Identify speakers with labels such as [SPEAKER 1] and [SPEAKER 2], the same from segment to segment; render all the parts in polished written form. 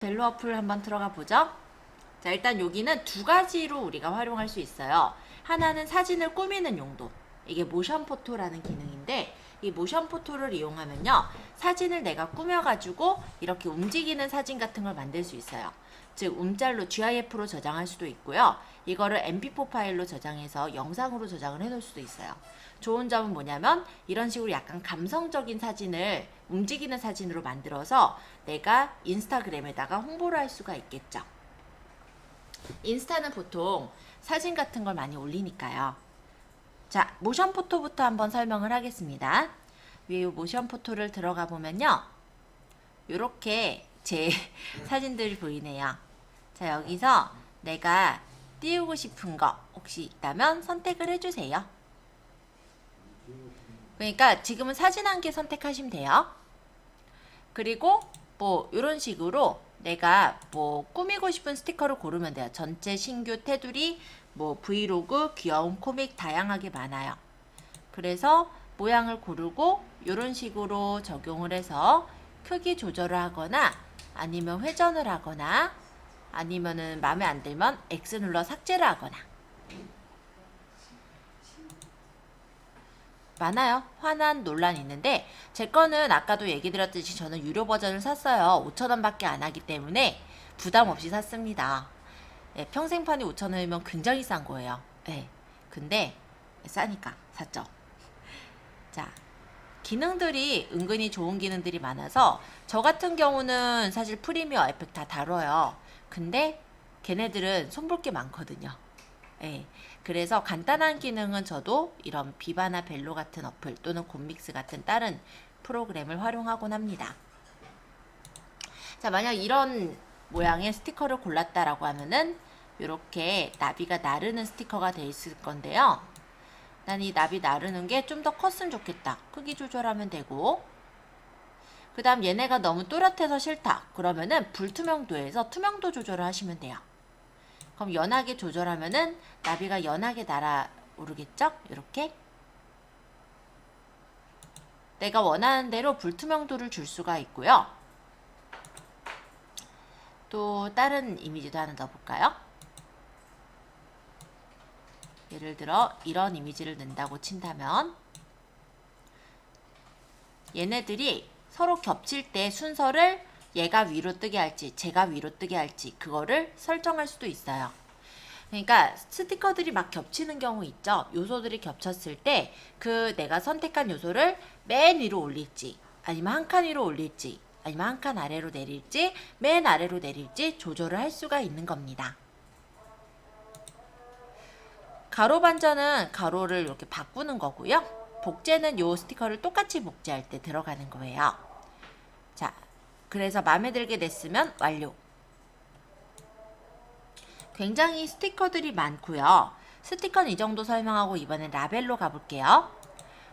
[SPEAKER 1] 벨로 어플 한번 들어가 보죠. 자, 일단 여기는 두 가지로 우리가 활용할 수 있어요. 하나는 사진을 꾸미는 용도. 이게 모션 포토라는 기능인데, 이 모션 포토를 이용하면요, 사진을 내가 꾸며가지고 이렇게 움직이는 사진 같은 걸 만들 수 있어요. 즉, 움짤로 GIF로 저장할 수도 있고요. 이거를 MP4 파일로 저장해서 영상으로 저장을 해놓을 수도 있어요. 좋은 점은 뭐냐면 이런 식으로 약간 감성적인 사진을 움직이는 사진으로 만들어서 내가 인스타그램에다가 홍보를 할 수가 있겠죠. 인스타는 보통 사진 같은 걸 많이 올리니까요. 자, 모션 포토부터 한번 설명을 하겠습니다. 위에 이 모션 포토를 들어가 보면요, 이렇게 제 사진들이 보이네요. 자, 여기서 내가 띄우고 싶은 거 혹시 있다면 선택을 해주세요. 그러니까 지금은 사진 한 개 선택하시면 돼요. 그리고 뭐 이런 식으로 내가 뭐 꾸미고 싶은 스티커를 고르면 돼요. 전체 신규 테두리, 뭐 브이로그, 귀여운 코믹 다양하게 많아요. 그래서 모양을 고르고 이런 식으로 적용을 해서 크기 조절을 하거나 아니면 회전을 하거나 아니면은 마음에 안 들면 X 눌러 삭제를 하거나 많아요. 환한 논란이 있는데 제 거는 아까도 얘기 드렸듯이 저는 유료 버전을 샀어요. 5,000원 밖에 안 하기 때문에 부담 없이 샀습니다. 예, 평생판이 5,000원이면 굉장히 싼 거예요. 예, 근데 싸니까 샀죠. 자, 기능들이 은근히 좋은 기능들이 많아서 저 같은 경우는 사실 프리미어 에펙 다 다뤄요. 근데 걔네들은 손볼 게 많거든요. 예, 그래서 간단한 기능은 저도 이런 비바나 벨로 같은 어플 또는 곰믹스 같은 다른 프로그램을 활용하곤 합니다. 자, 만약 이런 모양의 스티커를 골랐다라고 하면은 이렇게 나비가 나르는 스티커가 돼 있을 건데요. 난 이 나비 나르는 게 좀 더 컸으면 좋겠다. 크기 조절하면 되고, 그 다음 얘네가 너무 또렷해서 싫다. 그러면은 불투명도에서 투명도 조절을 하시면 돼요. 그럼 연하게 조절하면은 나비가 연하게 날아오르겠죠? 이렇게 내가 원하는 대로 불투명도를 줄 수가 있고요. 또 다른 이미지도 하나 넣어볼까요? 예를 들어 이런 이미지를 넣는다고 친다면 얘네들이 서로 겹칠 때 순서를 얘가 위로 뜨게 할지 제가 위로 뜨게 할지 그거를 설정할 수도 있어요. 그러니까 스티커들이 막 겹치는 경우 있죠. 요소들이 겹쳤을 때 그 내가 선택한 요소를 맨 위로 올릴지 아니면 한 칸 위로 올릴지 아니면 한 칸 아래로 내릴지 맨 아래로 내릴지 조절을 할 수가 있는 겁니다. 가로 반전은 가로를 이렇게 바꾸는 거고요. 복제는 요 스티커를 똑같이 복제할 때 들어가는 거예요. 자, 그래서 마음에 들게 냈으면 완료. 굉장히 스티커들이 많고요. 스티커는 이 정도 설명하고 이번엔 라벨로 가볼게요.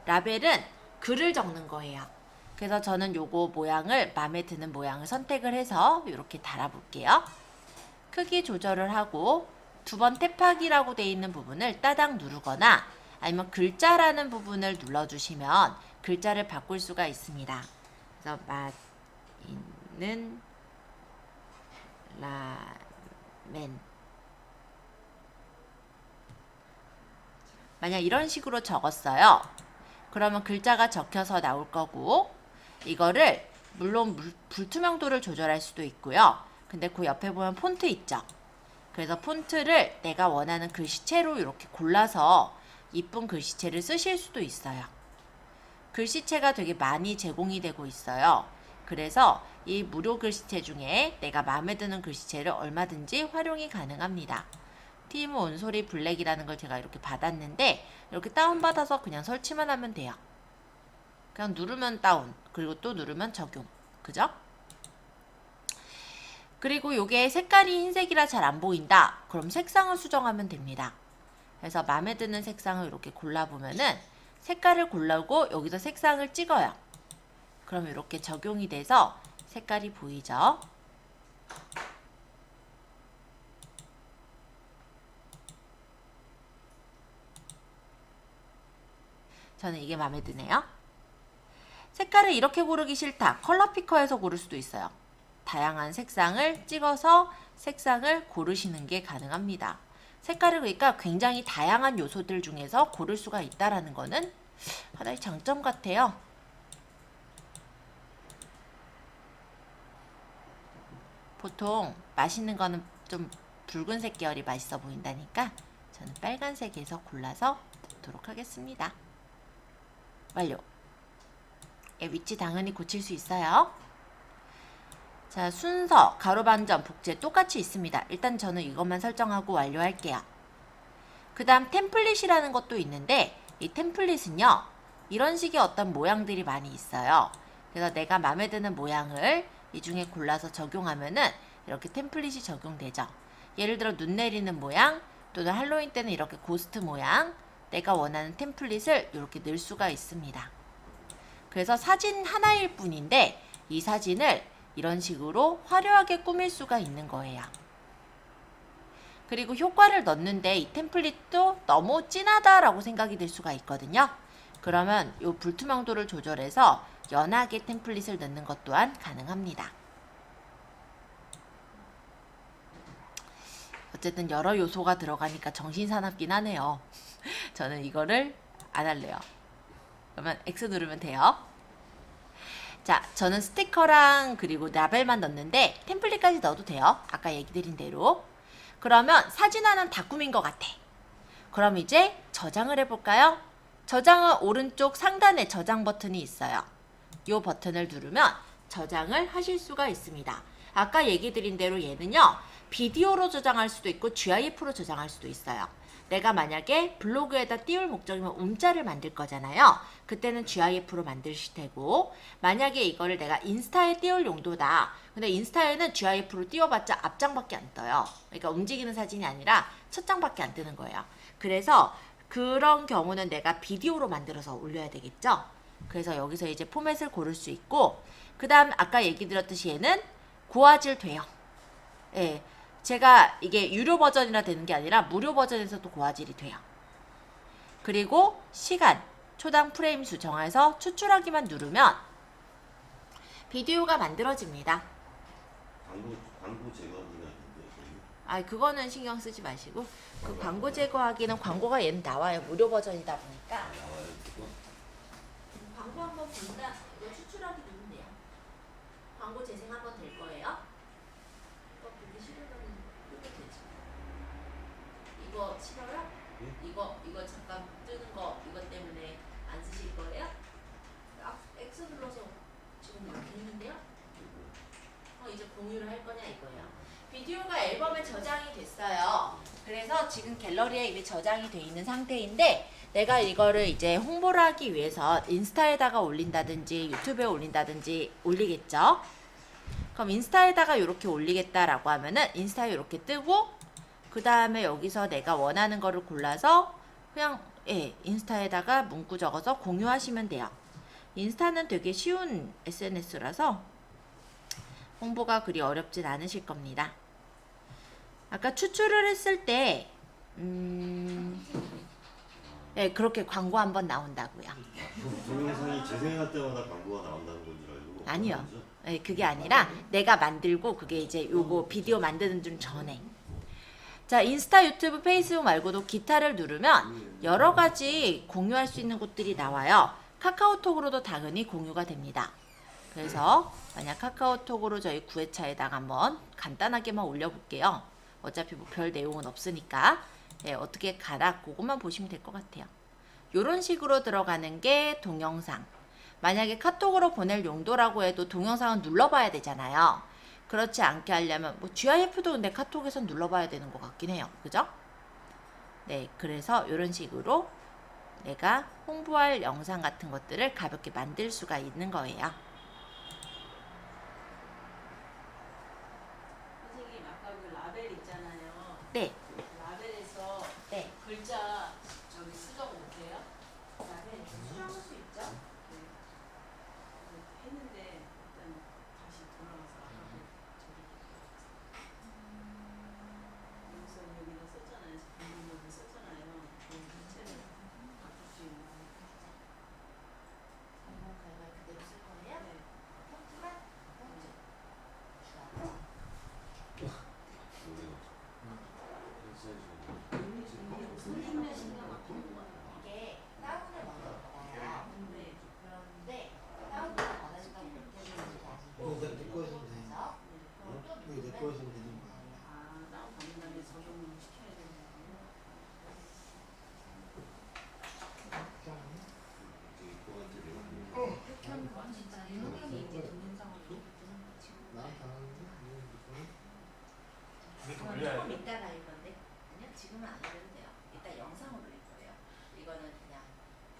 [SPEAKER 1] 라벨은 글을 적는 거예요. 그래서 저는 요거 모양을 마음에 드는 모양을 선택을 해서 이렇게 달아볼게요. 크기 조절을 하고 두 번 탭하기라고 되어 있는 부분을 따닥 누르거나 아니면 글자라는 부분을 눌러주시면 글자를 바꿀 수가 있습니다. 그래서 맛있는 라멘 만약 이런 식으로 적었어요. 그러면 글자가 적혀서 나올 거고 이거를 물론 불투명도를 조절할 수도 있고요. 근데 그 옆에 보면 폰트 있죠. 그래서 폰트를 내가 원하는 글씨체로 이렇게 골라서 이쁜 글씨체를 쓰실 수도 있어요. 글씨체가 되게 많이 제공이 되고 있어요. 그래서 이 무료 글씨체 중에 내가 마음에 드는 글씨체를 얼마든지 활용이 가능합니다. 팀 온소리 블랙이라는 걸 제가 이렇게 받았는데 이렇게 다운받아서 그냥 설치만 하면 돼요. 그냥 누르면 다운, 그리고 또 누르면 적용. 그죠? 그리고 이게 색깔이 흰색이라 잘 안 보인다. 그럼 색상을 수정하면 됩니다. 그래서 마음에 드는 색상을 이렇게 골라보면은 색깔을 고르고 여기서 색상을 찍어요. 그럼 이렇게 적용이 돼서 색깔이 보이죠? 저는 이게 마음에 드네요. 색깔을 이렇게 고르기 싫다. 컬러 피커에서 고를 수도 있어요. 다양한 색상을 찍어서 색상을 고르시는 게 가능합니다. 색깔을 그러니까 굉장히 다양한 요소들 중에서 고를 수가 있다라는 거는 하나의 장점 같아요. 보통 맛있는 거는 좀 붉은색 계열이 맛있어 보인다니까 저는 빨간색에서 골라서 넣도록 하겠습니다. 완료. 위치 당연히 고칠 수 있어요. 자, 순서, 가로 반전, 복제 똑같이 있습니다. 일단 저는 이것만 설정하고 완료할게요. 그 다음 템플릿이라는 것도 있는데 이 템플릿은요. 이런 식의 어떤 모양들이 많이 있어요. 그래서 내가 마음에 드는 모양을 이 중에 골라서 적용하면은 이렇게 템플릿이 적용되죠. 예를 들어 눈 내리는 모양 또는 할로윈 때는 이렇게 고스트 모양 내가 원하는 템플릿을 이렇게 넣을 수가 있습니다. 그래서 사진 하나일 뿐인데 이 사진을 이런 식으로 화려하게 꾸밀 수가 있는 거예요. 그리고 효과를 넣는데 이 템플릿도 너무 진하다라고 생각이 들 수가 있거든요. 그러면 이 불투명도를 조절해서 연하게 템플릿을 넣는 것 또한 가능합니다. 어쨌든 여러 요소가 들어가니까 정신사납긴 하네요. 저는 이거를 안 할래요. 그러면 X 누르면 돼요. 자, 저는 스티커랑 그리고 라벨만 넣는데 템플릿까지 넣어도 돼요. 아까 얘기 드린 대로. 그러면 사진 하나는 다 꾸민 것 같아. 그럼 이제 저장을 해볼까요? 저장은 오른쪽 상단에 저장 버튼이 있어요. 이 버튼을 누르면 저장을 하실 수가 있습니다. 아까 얘기 드린 대로 얘는요. 비디오로 저장할 수도 있고 GIF로 저장할 수도 있어요. 내가 만약에 블로그에다 띄울 목적이면 움짤을 만들 거잖아요. 그때는 GIF로 만드실 테고 만약에 이거를 내가 인스타에 띄울 용도다. 근데 인스타에는 GIF로 띄워봤자 앞장밖에 안 떠요. 그러니까 움직이는 사진이 아니라 첫 장밖에 안 뜨는 거예요. 그래서 그런 경우는 내가 비디오로 만들어서 올려야 되겠죠. 그래서 여기서 이제 포맷을 고를 수 있고 그 다음 아까 얘기 드렸듯이 얘는 고화질 돼요. 예. 제가 이게 유료 버전이라 되는 게 아니라 무료 버전에서도 고화질이 돼요. 그리고 시간, 초당 프레임 수 정해서 추출하기만 누르면 비디오가 만들어집니다.
[SPEAKER 2] 광고 제거하기가 있는데.
[SPEAKER 1] 아, 그거는 신경 쓰지 마시고 그 광고 제거하기는 광고가 얘는 나와요. 무료 버전이다 보니까.
[SPEAKER 2] 나와요, 그거?
[SPEAKER 1] 광고 한번 본다. 이거 추출하기 누르면 돼요. 광고 재생 한번 될 거예요. 이거 보기 싫으면 끄면 되지. 이거 싫어요?
[SPEAKER 2] 예?
[SPEAKER 1] 이거 잠깐 뜨는 거 이것 때문에 안 쓰실 거예요? X 눌러서 지금 이렇게 했는데요? 이제 공유를 할 거냐 이거예요. 비디오가 앨범에 저장이 됐어요. 그래서 지금 갤러리에 이미 저장이 돼 있는 상태인데 내가 이거를 이제 홍보를 하기 위해서 인스타에다가 올린다든지 유튜브에 올린다든지 올리겠죠. 그럼 인스타에다가 이렇게 올리겠다라고 하면은 인스타에 이렇게 뜨고 그 다음에 여기서 내가 원하는 거를 골라서 그냥 인스타에다가 문구 적어서 공유하시면 돼요. 인스타는 되게 쉬운 SNS라서 홍보가 그리 어렵진 않으실 겁니다. 아까 추출을 했을 때 그렇게 광고 한번 나온다고요.
[SPEAKER 2] 동영상이 재생할 때마다 광고가 나온다는 건 줄 알고.
[SPEAKER 1] 아니요. 그게 아니라 내가 만들고 그게 이제 요거 비디오 만드는 중 전에. 자, 인스타, 유튜브, 페이스북 말고도 기타를 누르면 여러 가지 공유할 수 있는 곳들이 나와요. 카카오톡으로도 당연히 공유가 됩니다. 그래서 만약 카카오톡으로 저희 9회차에다가 한번 간단하게만 올려볼게요. 어차피 뭐 별 내용은 없으니까 어떻게 가라 그것만 보시면 될 것 같아요. 이런 식으로 들어가는 게 동영상. 만약에 카톡으로 보낼 용도라고 해도 동영상은 눌러봐야 되잖아요. 그렇지 않게 하려면 뭐 GIF도 근데 카톡에선 눌러봐야 되는 것 같긴 해요. 그죠? 네, 그래서 이런 식으로 내가 홍보할 영상 같은 것들을 가볍게 만들 수가 있는 거예요.
[SPEAKER 3] 선생님 아까 그 라벨 있잖아요.
[SPEAKER 1] 네.
[SPEAKER 3] 라벨에서
[SPEAKER 1] 네.
[SPEAKER 3] 글자 저기 수정 못해요?
[SPEAKER 1] 라벨 수정할 수 있죠?
[SPEAKER 3] 네. 했는데 일단 다시 돌아가서 아까 여기서 여기다 썼잖아요. 공부문을 썼잖아요. 그 자체를 바꿀 수 있나?
[SPEAKER 1] 그대로 쓸 거예요?
[SPEAKER 3] 네.
[SPEAKER 1] 폰트만? 폰트.
[SPEAKER 4] 이제 그것은 되는 거야.
[SPEAKER 3] 아, 다운 받는 다음에 적용을 시켜야 되는
[SPEAKER 2] 저기 그거한테 내가
[SPEAKER 5] 그렇게 하면 진짜 영향이 이제 동영상으로
[SPEAKER 4] 나한테 안 하는데
[SPEAKER 6] 이렇게
[SPEAKER 1] 좀
[SPEAKER 6] 올려야 돼.
[SPEAKER 1] 이따가 할 건데 그냥 지금은 안 올려도 돼요. 이따 영상으로 올릴 거예요. 이거는 그냥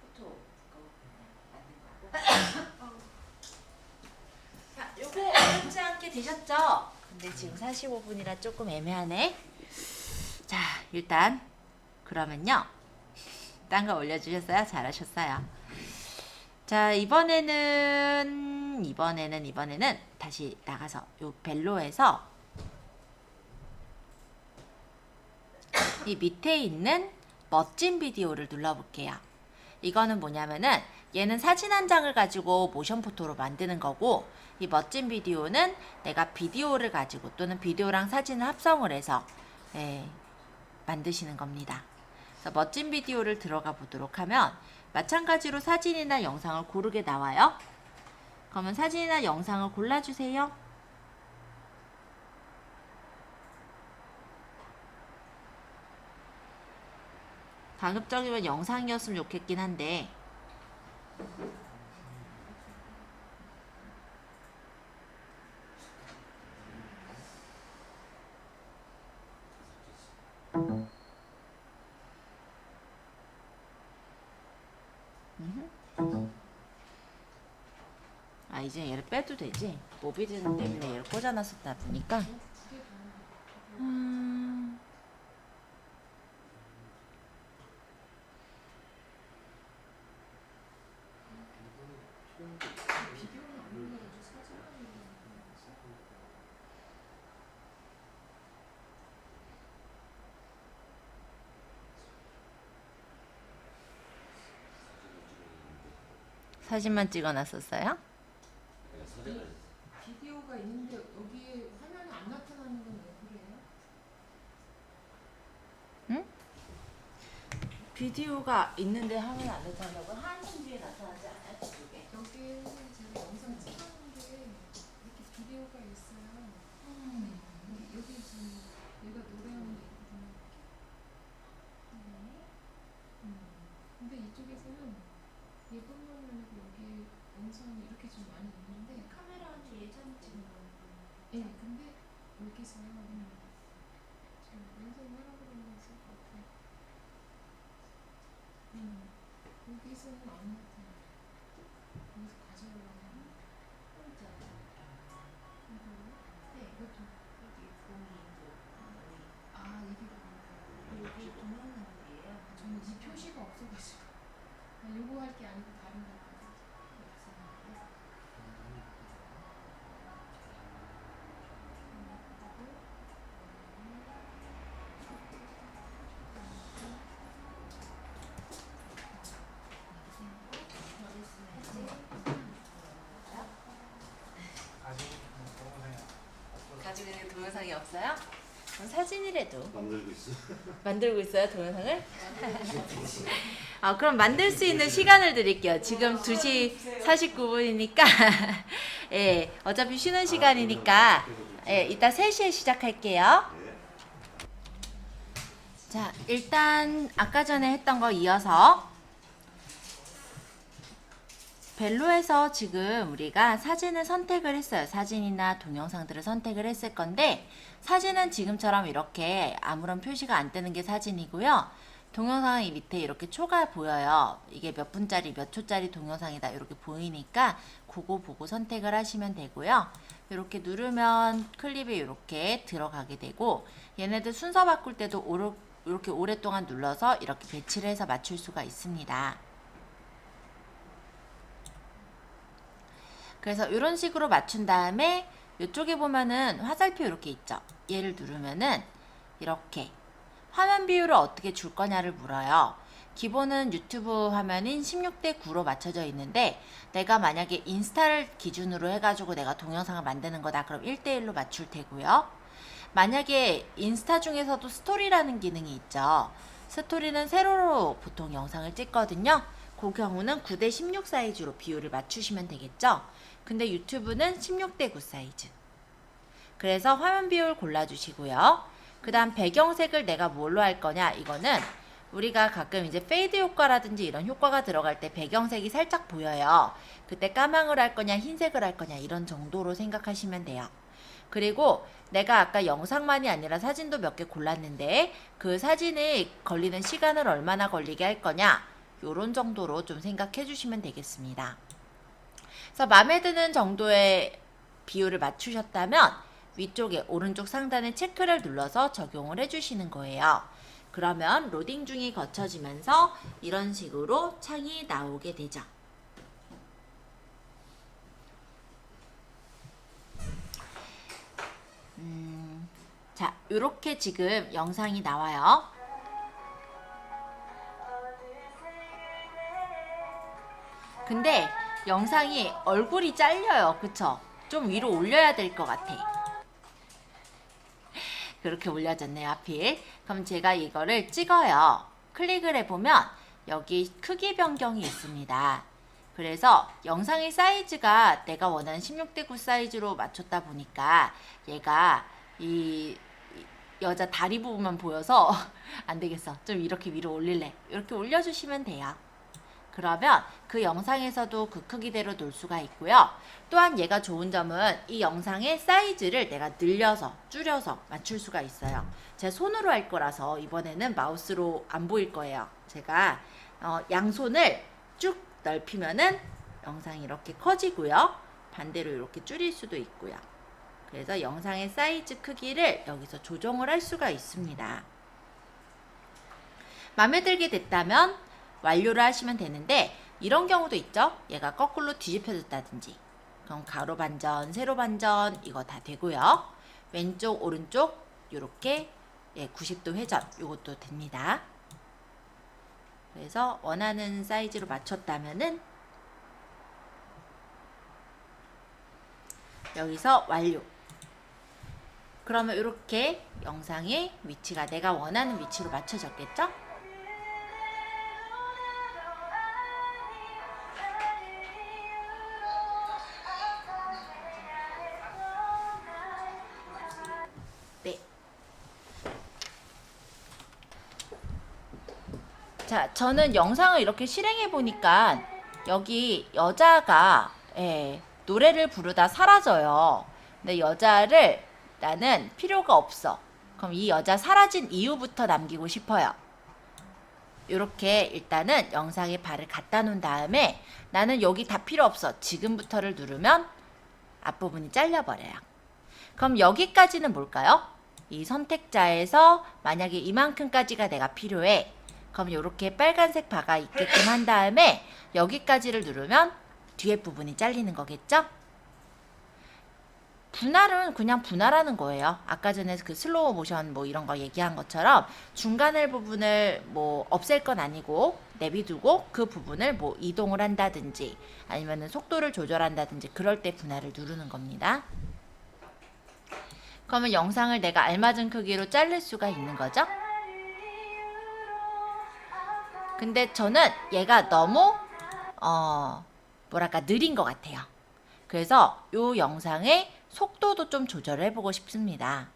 [SPEAKER 1] 포토 그거 그냥 만든 거고. 자, 요거 어렵지 않게 되셨죠? 근데 지금 45분이라 조금 애매하네. 자, 일단 그러면요. 딴 거 올려주셨어요? 잘하셨어요. 자, 이번에는 다시 나가서 요 벨로에서 이 밑에 있는 멋진 비디오를 눌러볼게요. 이거는 뭐냐면은 얘는 사진 한 장을 가지고 모션 포토로 만드는 거고, 이 멋진 비디오는 내가 비디오를 가지고 또는 비디오랑 사진을 합성을 해서 만드시는 겁니다. 그래서 멋진 비디오를 들어가 보도록 하면 마찬가지로 사진이나 영상을 고르게 나와요. 그러면 사진이나 영상을 골라주세요. 가급적이면 영상이었으면 좋겠긴 한데 아, 이제 얘를 빼도 되지? 모비드 때문에 얘를 꽂아놨었다 보니까
[SPEAKER 5] 비디오는 안 올려가지고 사진만 올리는 거였어?
[SPEAKER 1] 사진만 찍어놨었어요?
[SPEAKER 5] 비디오가 있는데 여기에 화면에 안 나타나는 건 왜 그래요?
[SPEAKER 1] 비디오가 있는데 화면 안 나타난다고? 한참 뒤에 나타나지 않아요? 이게?
[SPEAKER 5] 여기에 제가 영상 찍었는데 이렇게 비디오가 있어요. 여기 지금 얘가 노래하는 게 있거든요. 근데 이쪽에서는 예쁜 화면이고 여기 영상이 이렇게 좀 많이 있는데
[SPEAKER 1] 카메라는 예전에 찍은 거.
[SPEAKER 5] 예, 근데 여기서 지금 영상 하라고 그런 거 있을 것 같아요. 여기서는 안 나타나. 여기서 가져오라고 하나? 이거요? 네, 이것도. 아, 이게 그거예요.
[SPEAKER 1] 여기 동영상이에요.
[SPEAKER 5] 저는 이 표시가 없어가지고. 아, 요거 할 게 아니고 다른 거 봐요.
[SPEAKER 1] 가지고 있는 동영상이 없어요? 그럼 사진이라도
[SPEAKER 2] 만들고 있어.
[SPEAKER 1] 만들고 있어요, 동영상을? 그럼 만들 수 있는 시간을 드릴게요. 지금 2시 49분이니까 예, 어차피 쉬는 시간이니까 예, 이따 3시에 시작할게요.
[SPEAKER 2] 네.
[SPEAKER 1] 자, 일단 아까 전에 했던 거 이어서 벨로에서 지금 우리가 사진을 선택을 했어요. 사진이나 동영상들을 선택을 했을 건데, 사진은 지금처럼 이렇게 아무런 표시가 안 뜨는 게 사진이고요. 동영상은 이 밑에 이렇게 초가 보여요. 이게 몇 분짜리 몇 초짜리 동영상이다 이렇게 보이니까 그거 보고 선택을 하시면 되고요. 이렇게 누르면 클립이 이렇게 들어가게 되고, 얘네들 순서 바꿀 때도 이렇게 오랫동안 눌러서 이렇게 배치를 해서 맞출 수가 있습니다. 그래서 이런 식으로 맞춘 다음에 이쪽에 보면은 화살표 이렇게 있죠. 얘를 누르면은 이렇게 화면 비율을 어떻게 줄 거냐를 물어요. 기본은 유튜브 화면인 16대 9로 맞춰져 있는데, 내가 만약에 인스타를 기준으로 해가지고 내가 동영상을 만드는 거다 그럼 1대1로 맞출 테고요. 만약에 인스타 중에서도 스토리라는 기능이 있죠. 스토리는 세로로 보통 영상을 찍거든요. 그 경우는 9대 16 사이즈로 비율을 맞추시면 되겠죠. 근데 유튜브는 16대 9 사이즈. 그래서 화면 비율 골라주시고요. 그 다음 배경색을 내가 뭘로 할 거냐, 이거는 우리가 가끔 이제 페이드 효과라든지 이런 효과가 들어갈 때 배경색이 살짝 보여요. 그때 까망을 할 거냐 흰색을 할 거냐 이런 정도로 생각하시면 돼요. 그리고 내가 아까 영상만이 아니라 사진도 몇 개 골랐는데 그 사진이 걸리는 시간을 얼마나 걸리게 할 거냐, 요런 정도로 좀 생각해 주시면 되겠습니다. 그래서 마음에 드는 정도의 비율을 맞추셨다면 위쪽에 오른쪽 상단에 체크를 눌러서 적용을 해주시는 거예요. 그러면 로딩 중이 거쳐지면서 이런 식으로 창이 나오게 되죠. 자, 이렇게 지금 영상이 나와요. 근데 영상이 얼굴이 잘려요. 그쵸? 좀 위로 올려야 될 것 같아. 그렇게 올려졌네요, 하필. 그럼 제가 이거를 찍어요. 클릭을 해보면 여기 크기 변경이 있습니다. 그래서 영상의 사이즈가 내가 원하는 16:9 사이즈로 맞췄다 보니까 얘가 이 여자 다리 부분만 보여서 안 되겠어. 좀 이렇게 위로 올릴래. 이렇게 올려주시면 돼요. 그러면 그 영상에서도 그 크기대로 놓을 수가 있고요. 또한 얘가 좋은 점은 이 영상의 사이즈를 내가 늘려서 줄여서 맞출 수가 있어요. 제 손으로 할 거라서 이번에는 마우스로 안 보일 거예요. 제가 양손을 쭉 넓히면은 영상이 이렇게 커지고요. 반대로 이렇게 줄일 수도 있고요. 그래서 영상의 사이즈 크기를 여기서 조정을 할 수가 있습니다. 마음에 들게 됐다면 완료를 하시면 되는데, 이런 경우도 있죠. 얘가 거꾸로 뒤집혀졌다든지, 그럼 가로 반전, 세로 반전 이거 다 되고요. 왼쪽 오른쪽 이렇게 90도 회전 이것도 됩니다. 그래서 원하는 사이즈로 맞췄다면은 여기서 완료. 그러면 이렇게 영상의 위치가 내가 원하는 위치로 맞춰졌겠죠? 네. 자, 저는 영상을 이렇게 실행해 보니까 여기 여자가 노래를 부르다 사라져요. 근데 여자를 나는 필요가 없어. 그럼 이 여자 사라진 이유부터 남기고 싶어요. 이렇게 일단은 영상에 발을 갖다 놓은 다음에 나는 여기 다 필요 없어. 지금부터를 누르면 앞부분이 잘려버려요. 그럼 여기까지는 뭘까요? 이 선택자에서 만약에 이만큼까지가 내가 필요해. 그럼 이렇게 빨간색 바가 있게끔 한 다음에 여기까지를 누르면 뒤에 부분이 잘리는 거겠죠? 분할은 그냥 분할하는 거예요. 아까 전에 그 슬로우 모션 뭐 이런 거 얘기한 것처럼 중간의 부분을 뭐 없앨 건 아니고 내비두고 그 부분을 뭐 이동을 한다든지 아니면은 속도를 조절한다든지 그럴 때 분할을 누르는 겁니다. 그러면 영상을 내가 알맞은 크기로 자를 수가 있는 거죠. 근데 저는 얘가 너무 뭐랄까 느린 것 같아요. 그래서 이 영상의 속도도 좀 조절을 해보고 싶습니다.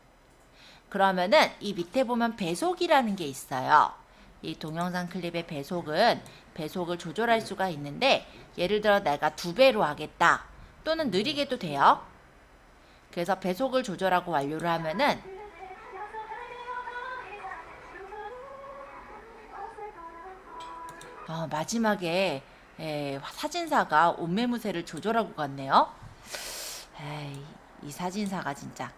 [SPEAKER 1] 그러면은 이 밑에 보면 배속이라는 게 있어요. 이 동영상 클립의 배속을 조절할 수가 있는데, 예를 들어 내가 2배로 하겠다 또는 느리게도 돼요. 그래서 배속을 조절하고 완료를 하면은 마지막에 사진사가 옷매무새를 조절하고 갔네요. 에이, 이 사진사가 진짜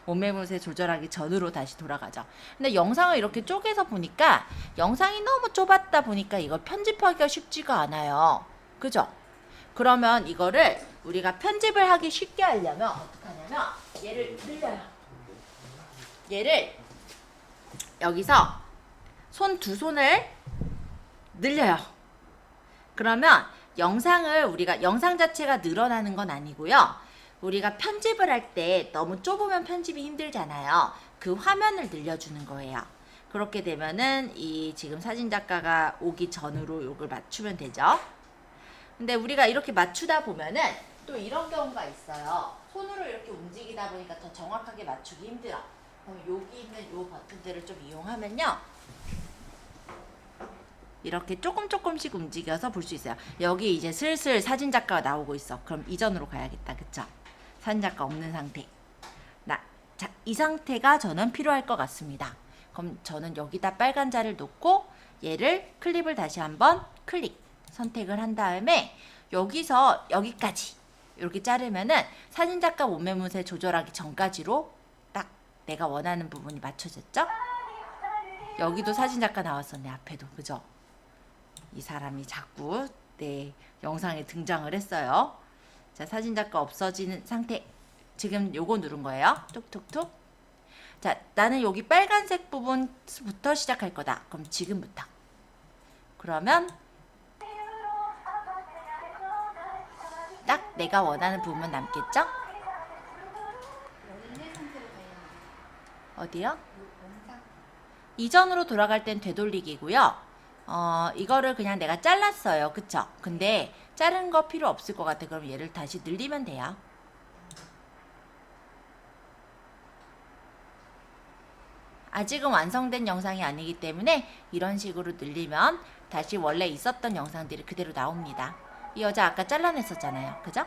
[SPEAKER 1] 옷매무새 조절하기 전으로 다시 돌아가죠. 근데 영상을 이렇게 쪼개서 보니까 영상이 너무 좁았다 보니까 이걸 편집하기가 쉽지가 않아요. 그죠? 그러면 이거를 우리가 편집을 하기 쉽게 하려면 어떻게 하냐면 얘를 늘려요. 얘를 여기서 두 손을 늘려요. 그러면 영상 자체가 늘어나는 건 아니고요. 우리가 편집을 할 때 너무 좁으면 편집이 힘들잖아요. 그 화면을 늘려주는 거예요. 그렇게 되면은 이 지금 사진작가가 오기 전으로 이걸 맞추면 되죠. 근데 우리가 이렇게 맞추다 보면은 또 이런 경우가 있어요. 손으로 이렇게 움직이다 보니까 더 정확하게 맞추기 힘들어. 그럼 여기 있는 요 버튼들을 좀 이용하면요. 이렇게 조금씩 움직여서 볼 수 있어요. 여기 이제 슬슬 사진작가가 나오고 있어. 그럼 이전으로 가야겠다. 그쵸? 사진작가 없는 상태. 자, 이 상태가 저는 필요할 것 같습니다. 그럼 저는 여기다 빨간 자를 놓고 얘를 클립을 다시 한번 선택을 한 다음에 여기서 여기까지 이렇게 자르면은 사진작가 몸매무새 조절하기 전까지로 딱 내가 원하는 부분이 맞춰졌죠? 여기도 사진작가 나왔었네. 앞에도. 그죠? 이 사람이 자꾸 내 영상에 등장을 했어요. 자, 사진작가 없어지는 상태. 지금 요거 누른 거예요. 툭툭툭. 자, 나는 여기 빨간색 부분부터 시작할 거다. 그럼 지금부터. 그러면 딱 내가 원하는 부분만 남겠죠?
[SPEAKER 5] 원래 상태로 가야 돼.
[SPEAKER 1] 어디요?
[SPEAKER 5] 원상.
[SPEAKER 1] 이전으로 돌아갈 땐 되돌리기고요. 이거를 그냥 내가 잘랐어요. 그쵸? 근데 자른 거 필요 없을 것 같아. 그럼 얘를 다시 늘리면 돼요. 아직은 완성된 영상이 아니기 때문에 이런 식으로 늘리면 다시 원래 있었던 영상들이 그대로 나옵니다. 이 여자 아까 잘라냈었잖아요. 그죠?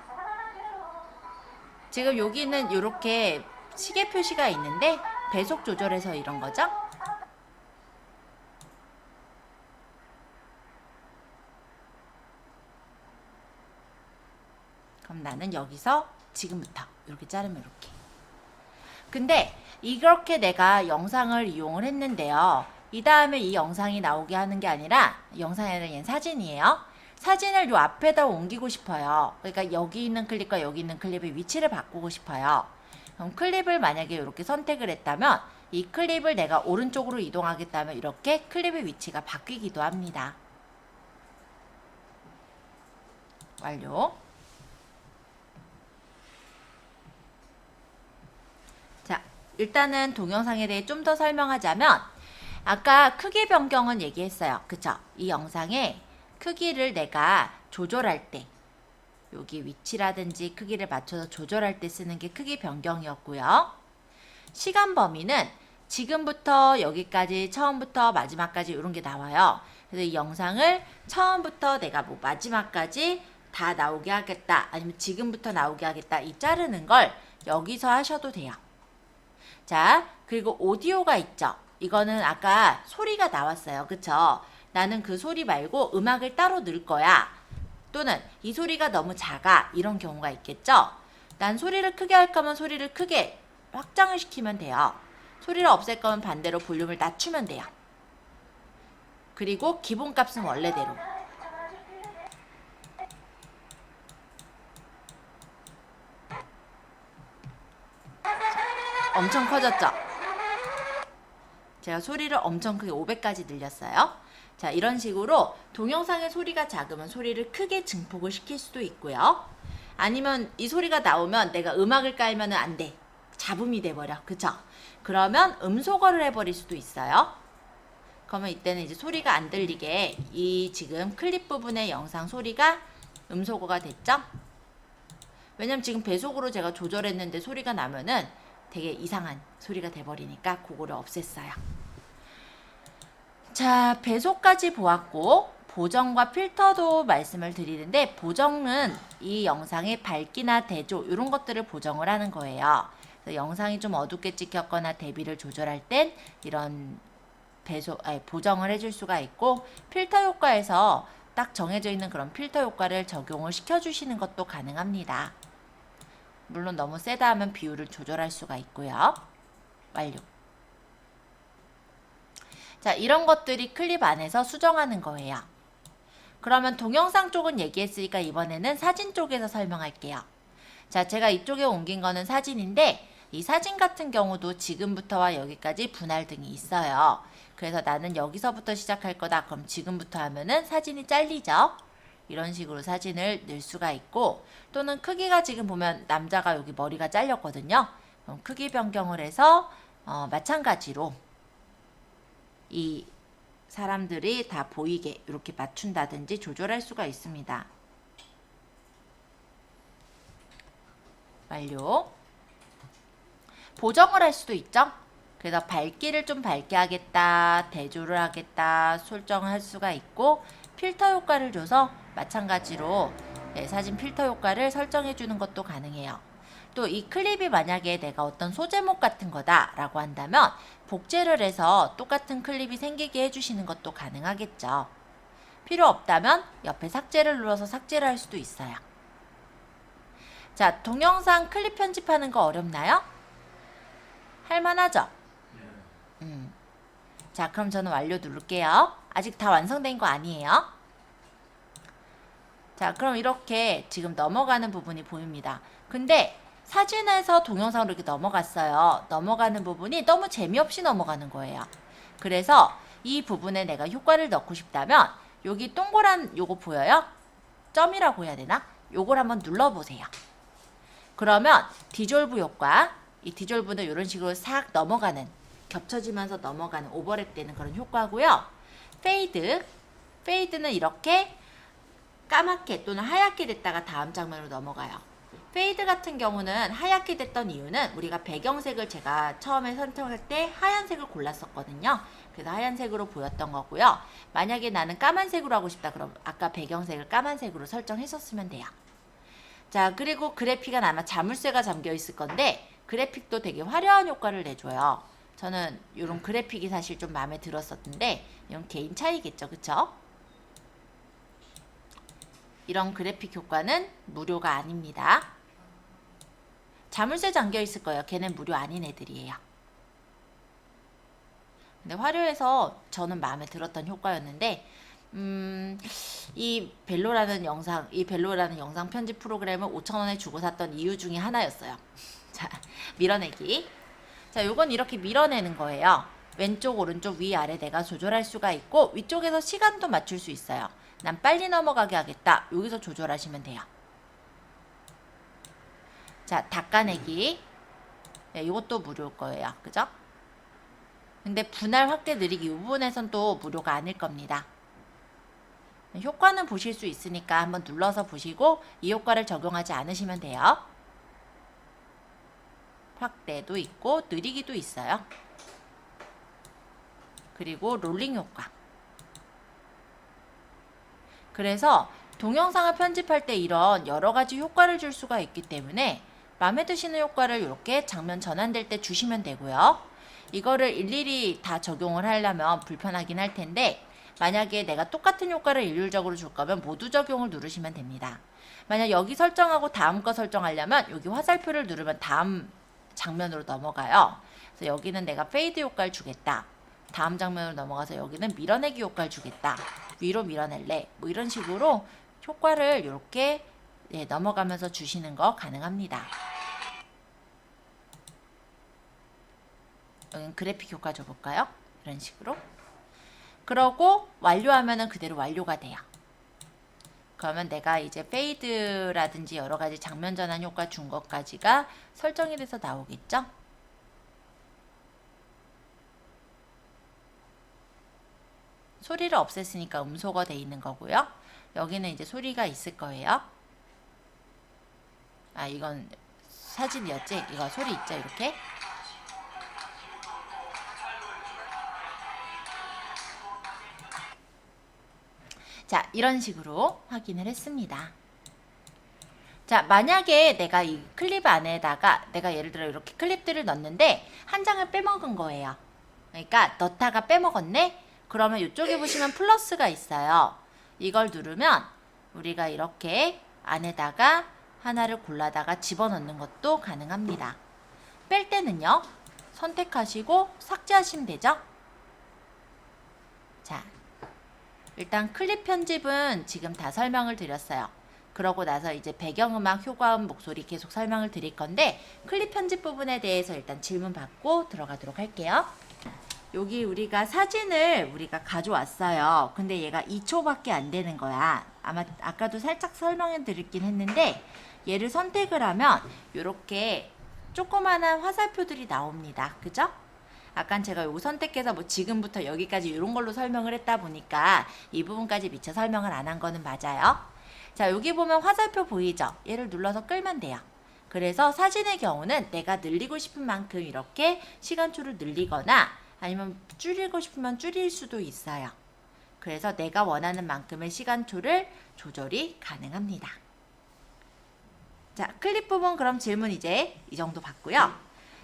[SPEAKER 1] 지금 여기는 이렇게 시계 표시가 있는데 배속 조절해서 이런 거죠? 그럼 나는 여기서 지금부터 이렇게 자르면 이렇게. 근데 이렇게 내가 영상을 이용을 했는데요. 이 다음에 이 영상이 나오게 하는 게 아니라 영상이 아니라 얘는 사진이에요. 사진을 요 앞에다 옮기고 싶어요. 그러니까 여기 있는 클립과 여기 있는 클립의 위치를 바꾸고 싶어요. 그럼 클립을 만약에 이렇게 선택을 했다면 이 클립을 내가 오른쪽으로 이동하겠다면 이렇게 클립의 위치가 바뀌기도 합니다. 완료. 자, 일단은 동영상에 대해 좀 더 설명하자면 아까 크기 변경은 얘기했어요. 그쵸? 이 영상의 크기를 내가 조절할 때 여기 위치라든지 크기를 맞춰서 조절할 때 쓰는 게 크기 변경이었고요. 시간 범위는 지금부터 여기까지 처음부터 마지막까지 이런 게 나와요. 그래서 이 영상을 처음부터 내가 뭐 마지막까지 다 나오게 하겠다 아니면 지금부터 나오게 하겠다 이 자르는 걸 여기서 하셔도 돼요. 자, 그리고 오디오가 있죠. 이거는 아까 소리가 나왔어요. 그쵸? 나는 그 소리 말고 음악을 따로 넣을 거야. 또는 이 소리가 너무 작아. 이런 경우가 있겠죠? 난 소리를 크게 할 거면 소리를 크게 확장을 시키면 돼요. 소리를 없앨 거면 반대로 볼륨을 낮추면 돼요. 그리고 기본값은 원래대로. 엄청 커졌죠? 제가 소리를 엄청 크게 500까지 늘렸어요. 자, 이런 식으로 동영상의 소리가 작으면 소리를 크게 증폭을 시킬 수도 있고요. 아니면 이 소리가 나오면 내가 음악을 깔면 안 돼. 잡음이 돼버려. 그쵸? 그러면 음소거를 해버릴 수도 있어요. 그러면 이때는 이제 소리가 안 들리게 이 지금 클립 부분의 영상 소리가 음소거가 됐죠? 왜냐면 지금 배속으로 제가 조절했는데 소리가 나면은 되게 이상한 소리가 돼버리니까 그거를 없앴어요. 자, 배속까지 보았고 보정과 필터도 말씀을 드리는데 보정은 이 영상의 밝기나 대조 이런 것들을 보정을 하는 거예요. 그래서 영상이 좀 어둡게 찍혔거나 대비를 조절할 땐 이런 보정을 해줄 수가 있고 필터 효과에서 딱 정해져 있는 그런 필터 효과를 적용을 시켜주시는 것도 가능합니다. 물론 너무 세다 하면 비율을 조절할 수가 있고요. 완료. 자, 이런 것들이 클립 안에서 수정하는 거예요. 그러면 동영상 쪽은 얘기했으니까 이번에는 사진 쪽에서 설명할게요. 자, 제가 이쪽에 옮긴 거는 사진인데 이 사진 같은 경우도 지금부터와 여기까지 분할 등이 있어요. 그래서 나는 여기서부터 시작할 거다. 그럼 지금부터 하면은 사진이 잘리죠. 이런 식으로 사진을 넣을 수가 있고 또는 크기가 지금 보면 남자가 여기 머리가 잘렸거든요. 그럼 크기 변경을 해서 마찬가지로 이 사람들이 다 보이게 이렇게 맞춘다든지 조절할 수가 있습니다. 완료. 보정을 할 수도 있죠. 그래서 밝기를 좀 밝게 하겠다, 대조를 하겠다, 설정을 할 수가 있고, 필터 효과를 줘서 마찬가지로 사진 필터 효과를 설정해 주는 것도 가능해요. 또 이 클립이 만약에 내가 어떤 소제목 같은 거다 라고 한다면 복제를 해서 똑같은 클립이 생기게 해주시는 것도 가능하겠죠. 필요 없다면 옆에 삭제를 눌러서 삭제를 할 수도 있어요. 자, 동영상 클립 편집하는 거 어렵나요? 할만하죠? 자, 그럼 저는 완료 누를게요. 아직 다 완성된 거 아니에요. 자, 그럼 이렇게 지금 넘어가는 부분이 보입니다. 근데 사진에서 동영상으로 이렇게 넘어갔어요. 넘어가는 부분이 너무 재미없이 넘어가는 거예요. 그래서 이 부분에 내가 효과를 넣고 싶다면 여기 동그란 요거 보여요? 점이라고 해야 되나? 요걸 한번 눌러보세요. 그러면 디졸브 효과, 이 디졸브는 이런 식으로 싹 넘어가는, 겹쳐지면서 넘어가는, 오버랩 되는 그런 효과고요. 페이드는 이렇게 까맣게 또는 하얗게 됐다가 다음 장면으로 넘어가요. 페이드 같은 경우는 하얗게 됐던 이유는 우리가 배경색을 제가 처음에 선택할 때 하얀색을 골랐었거든요. 그래서 하얀색으로 보였던 거고요. 만약에 나는 까만색으로 하고 싶다 그럼 아까 배경색을 까만색으로 설정했었으면 돼요. 자, 그리고 그래픽은 아마 자물쇠가 잠겨 있을 건데 그래픽도 되게 화려한 효과를 내줘요. 저는 이런 그래픽이 사실 좀 마음에 들었었는데 이건 개인 차이겠죠, 그쵸? 이런 그래픽 효과는 무료가 아닙니다. 자물쇠 잠겨 있을 거예요. 걔는 무료 아닌 애들이에요. 근데 화려해서 저는 마음에 들었던 효과였는데 이 벨로라는 영상 편집 프로그램을 5,000원에 주고 샀던 이유 중에 하나였어요. 자, 밀어내기. 자, 요건 이렇게 밀어내는 거예요. 왼쪽, 오른쪽, 위, 아래 내가 조절할 수가 있고 위쪽에서 시간도 맞출 수 있어요. 난 빨리 넘어가게 하겠다. 여기서 조절하시면 돼요. 자, 닦아내기. 네, 이것도 무료일 거예요. 그죠? 근데 분할 확대 느리기 이 부분에선 또 무료가 아닐 겁니다. 효과는 보실 수 있으니까 한번 눌러서 보시고 이 효과를 적용하지 않으시면 돼요. 확대도 있고 느리기도 있어요. 그리고 롤링 효과. 그래서 동영상을 편집할 때 이런 여러 가지 효과를 줄 수가 있기 때문에 마음에 드시는 효과를 이렇게 장면 전환될 때 주시면 되고요. 이거를 일일이 다 적용을 하려면 불편하긴 할 텐데 만약에 내가 똑같은 효과를 일률적으로 줄 거면 모두 적용을 누르시면 됩니다. 만약 여기 설정하고 다음 거 설정하려면 여기 화살표를 누르면 다음 장면으로 넘어가요. 그래서 여기는 내가 페이드 효과를 주겠다. 다음 장면으로 넘어가서 여기는 밀어내기 효과를 주겠다. 위로 밀어낼래. 뭐 이런 식으로 효과를 이렇게 넘어가면서 주시는 거 가능합니다. 여기는 그래픽 효과 줘볼까요? 이런 식으로. 그러고 완료하면은 그대로 완료가 돼요. 그러면 내가 이제 페이드라든지 여러 가지 장면 전환 효과 준 것까지가 설정이 돼서 나오겠죠? 소리를 없앴으니까 음소거 돼 있는 거고요. 여기는 이제 소리가 있을 거예요. 아, 이건 사진이었지? 이거 소리 있죠? 이렇게. 자, 이런 식으로 확인을 했습니다. 자, 만약에 내가 이 클립 안에다가 내가 예를 들어 이렇게 클립들을 넣는데 한 장을 빼먹은 거예요. 그러니까 넣다가 빼먹었네? 그러면 이쪽에 보시면 플러스가 있어요. 이걸 누르면 우리가 이렇게 안에다가 하나를 골라다가 집어넣는 것도 가능합니다. 뺄 때는요. 선택하시고 삭제하시면 되죠. 자, 일단 클립 편집은 지금 다 설명을 드렸어요. 그러고 나서 이제 배경음악, 효과음, 목소리 계속 설명을 드릴 건데 클립 편집 부분에 대해서 일단 질문 받고 들어가도록 할게요. 여기 우리가 사진을 우리가 가져왔어요. 근데 얘가 2초밖에 안 되는 거야. 아마 아까도 살짝 설명해 드리긴 했는데 얘를 선택을 하면 이렇게 조그만한 화살표들이 나옵니다. 그죠? 아까 제가 요거 선택해서 뭐 지금부터 여기까지 이런 걸로 설명을 했다 보니까 이 부분까지 미처 설명을 안 한 거는 맞아요. 자, 여기 보면 화살표 보이죠? 얘를 눌러서 끌면 돼요. 그래서 사진의 경우는 내가 늘리고 싶은 만큼 이렇게 시간초를 늘리거나 아니면 줄이고 싶으면 줄일 수도 있어요. 그래서 내가 원하는 만큼의 시간초를 조절이 가능합니다. 자, 클립 부분 그럼 질문 이제 이 정도 봤고요.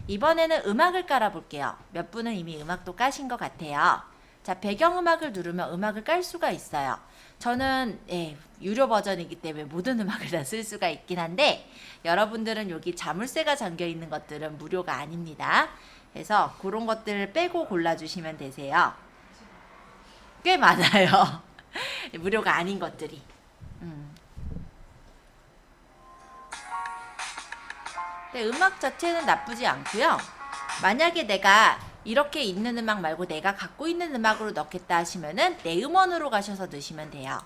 [SPEAKER 1] 이번에는 음악을 깔아 볼게요. 몇 분은 이미 음악도 까신 것 같아요. 자, 배경음악을 누르면 음악을 깔 수가 있어요. 저는 유료 버전이기 때문에 모든 음악을 다 쓸 수가 있긴 한데 여러분들은 여기 자물쇠가 잠겨 있는 것들은 무료가 아닙니다. 그래서 그런 것들을 빼고 골라주시면 되세요. 꽤 많아요. 무료가 아닌 것들이. 근데 음악 자체는 나쁘지 않고요. 만약에 내가 이렇게 있는 음악 말고 내가 갖고 있는 음악으로 넣겠다 하시면은 내 음원으로 가셔서 넣으시면 돼요.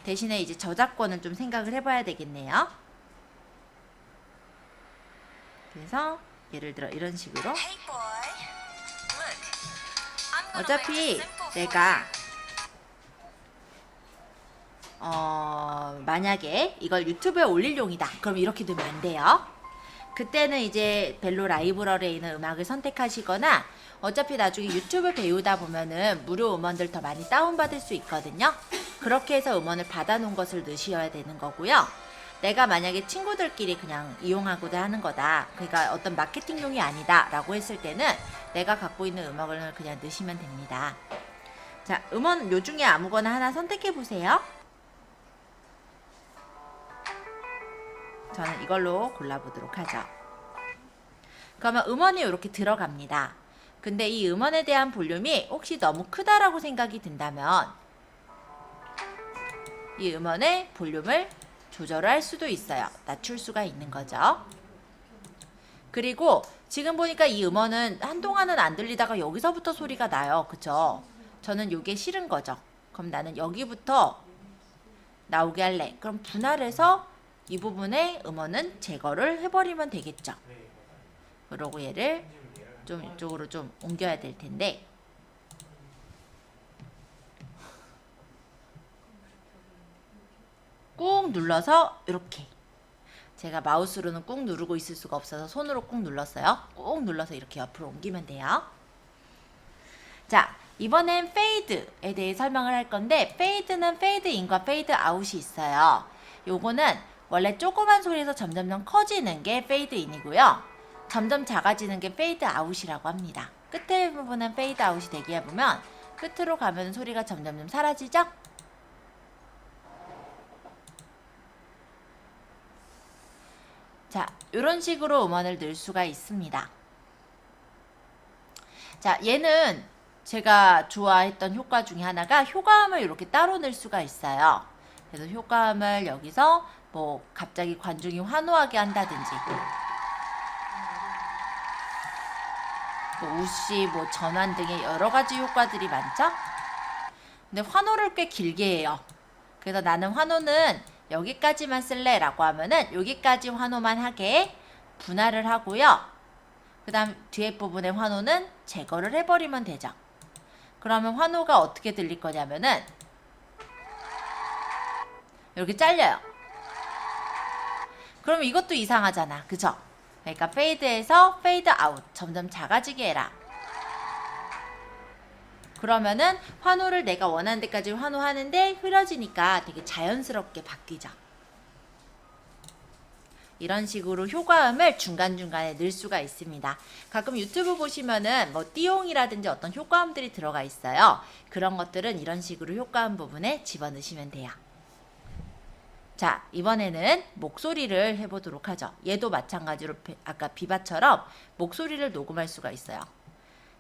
[SPEAKER 1] 대신에 이제 저작권은 좀 생각을 해봐야 되겠네요. 그래서 예를 들어 이런 식으로 어차피 내가 만약에 이걸 유튜브에 올릴 용이다. 그럼 이렇게 되면 안 돼요. 그때는 이제 벨로 라이브러리에 있는 음악을 선택하시거나 어차피 나중에 유튜브 배우다 보면은 무료 음원들 더 많이 다운받을 수 있거든요. 그렇게 해서 음원을 받아놓은 것을 넣으셔야 되는 거고요. 내가 만약에 친구들끼리 그냥 이용하고자 하는 거다. 그러니까 어떤 마케팅용이 아니다 라고 했을 때는 내가 갖고 있는 음악을 그냥 넣으시면 됩니다. 자, 음원 요 중에 아무거나 하나 선택해 보세요. 저는 이걸로 골라보도록 하죠. 그러면 음원이 이렇게 들어갑니다. 근데 이 음원에 대한 볼륨이 혹시 너무 크다라고 생각이 든다면 이 음원의 볼륨을 조절을 할 수도 있어요. 낮출 수가 있는 거죠. 그리고 지금 보니까 이 음원은 한동안은 안 들리다가 여기서부터 소리가 나요. 그쵸? 저는 이게 싫은 거죠. 그럼 나는 여기부터 나오게 할래. 그럼 분할해서 이 부분의 음원은 제거를 해버리면 되겠죠. 그러고 얘를 좀 이쪽으로 좀 옮겨야 될 텐데 꾹 눌러서 이렇게 제가 마우스로는 꾹 누르고 있을 수가 없어서 손으로 꾹 눌렀어요. 꾹 눌러서 이렇게 옆으로 옮기면 돼요. 자, 이번엔 페이드에 대해 설명을 할 건데 페이드는 페이드 인과 페이드 아웃이 있어요. 요거는 원래 조그만 소리에서 점점점 커지는 게 페이드 인이고요. 점점 작아지는 게 페이드 아웃이라고 합니다. 끝에 부분은 페이드 아웃이 되게 해보면 끝으로 가면 소리가 점점점 사라지죠? 자, 이런 식으로 음원을 넣을 수가 있습니다. 자, 얘는 제가 좋아했던 효과 중에 하나가 효과음을 이렇게 따로 넣을 수가 있어요. 그래서 효과음을 여기서 뭐 갑자기 관중이 환호하게 한다든지 뭐 우시, 뭐 전환 등의 여러 가지 효과들이 많죠? 근데 환호를 꽤 길게 해요. 그래서 나는 환호는 여기까지만 쓸래 라고 하면은 여기까지 환호만 하게 분할을 하고요. 그 다음 뒤에 부분의 환호는 제거를 해버리면 되죠. 그러면 환호가 어떻게 들릴 거냐면은 이렇게 잘려요. 그럼 이것도 이상하잖아. 그죠? 그러니까 페이드에서 페이드 아웃 점점 작아지게 해라. 그러면은 환호를 내가 원하는 데까지 환호하는데 흐려지니까 되게 자연스럽게 바뀌죠. 이런 식으로 효과음을 중간중간에 넣을 수가 있습니다. 가끔 유튜브 보시면은 뭐 띠용이라든지 어떤 효과음들이 들어가 있어요. 그런 것들은 이런 식으로 효과음 부분에 집어넣으시면 돼요. 자, 이번에는 목소리를 해보도록 하죠. 얘도 마찬가지로 아까 비바처럼 목소리를 녹음할 수가 있어요.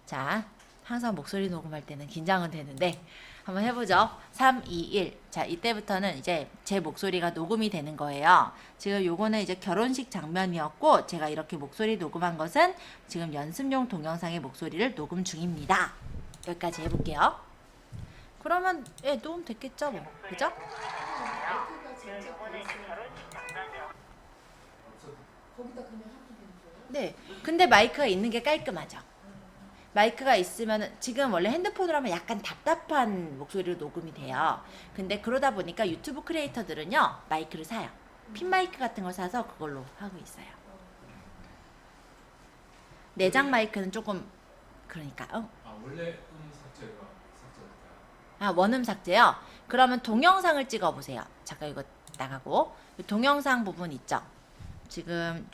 [SPEAKER 1] 자, 항상 목소리 녹음할 때는 긴장은 되는데 한번 해보죠. 3, 2, 1. 자, 이때부터는 이제 제 목소리가 녹음이 되는 거예요. 지금 요거는 이제 결혼식 장면이었고 제가 이렇게 목소리 녹음한 것은 지금 연습용 동영상의 목소리를 녹음 중입니다. 여기까지 해볼게요. 그러면 녹음 됐겠죠 뭐. 그죠?
[SPEAKER 5] 마이크가 진짜 거기다 그냥 하면 되는 거예요?
[SPEAKER 1] 네. 근데 마이크가 있는 게 깔끔하죠. 마이크가 있으면 지금 원래 핸드폰으로 하면 약간 답답한 목소리로 녹음이 돼요. 근데 그러다 보니까 유튜브 크리에이터들은요 마이크를 사요. 핀 마이크 같은 걸 사서 그걸로 하고 있어요. 내장 마이크는 조금 그러니까
[SPEAKER 6] 아 원래 삭제가 삭제할까요?
[SPEAKER 1] 아 원음 삭제요? 그러면 동영상을 찍어 보세요. 잠깐 이거 나가고 이 동영상 부분 있죠? 지금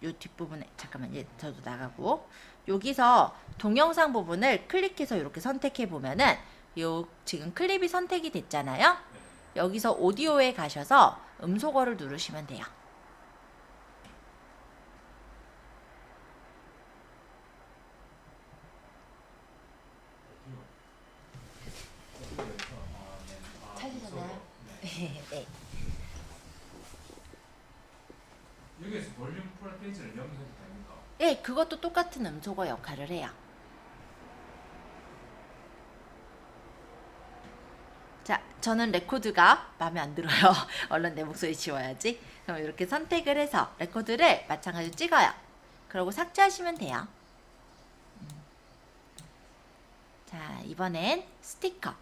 [SPEAKER 1] 요 뒷부분에 잠깐만 저도 나가고 여기서 동영상 부분을 클릭해서 이렇게 선택해 보면은 요 지금 클립이 선택이 됐잖아요.
[SPEAKER 6] 네.
[SPEAKER 1] 여기서 오디오에 가셔서 음소거를 누르시면 돼요.
[SPEAKER 6] 어디에서
[SPEAKER 1] 찾으셨나요?
[SPEAKER 6] 네.
[SPEAKER 1] 네.
[SPEAKER 6] 여기에서 볼륨 프레펜스를 염색해도 됩니까?
[SPEAKER 1] 네, 그것도 똑같은 음소거 역할을 해요. 자, 저는 레코드가 마음에 안 들어요. 얼른 내 목소리 지워야지. 그럼 이렇게 선택을 해서 레코드를 마찬가지로 찍어요. 그리고 삭제하시면 돼요. 자, 이번엔 스티커.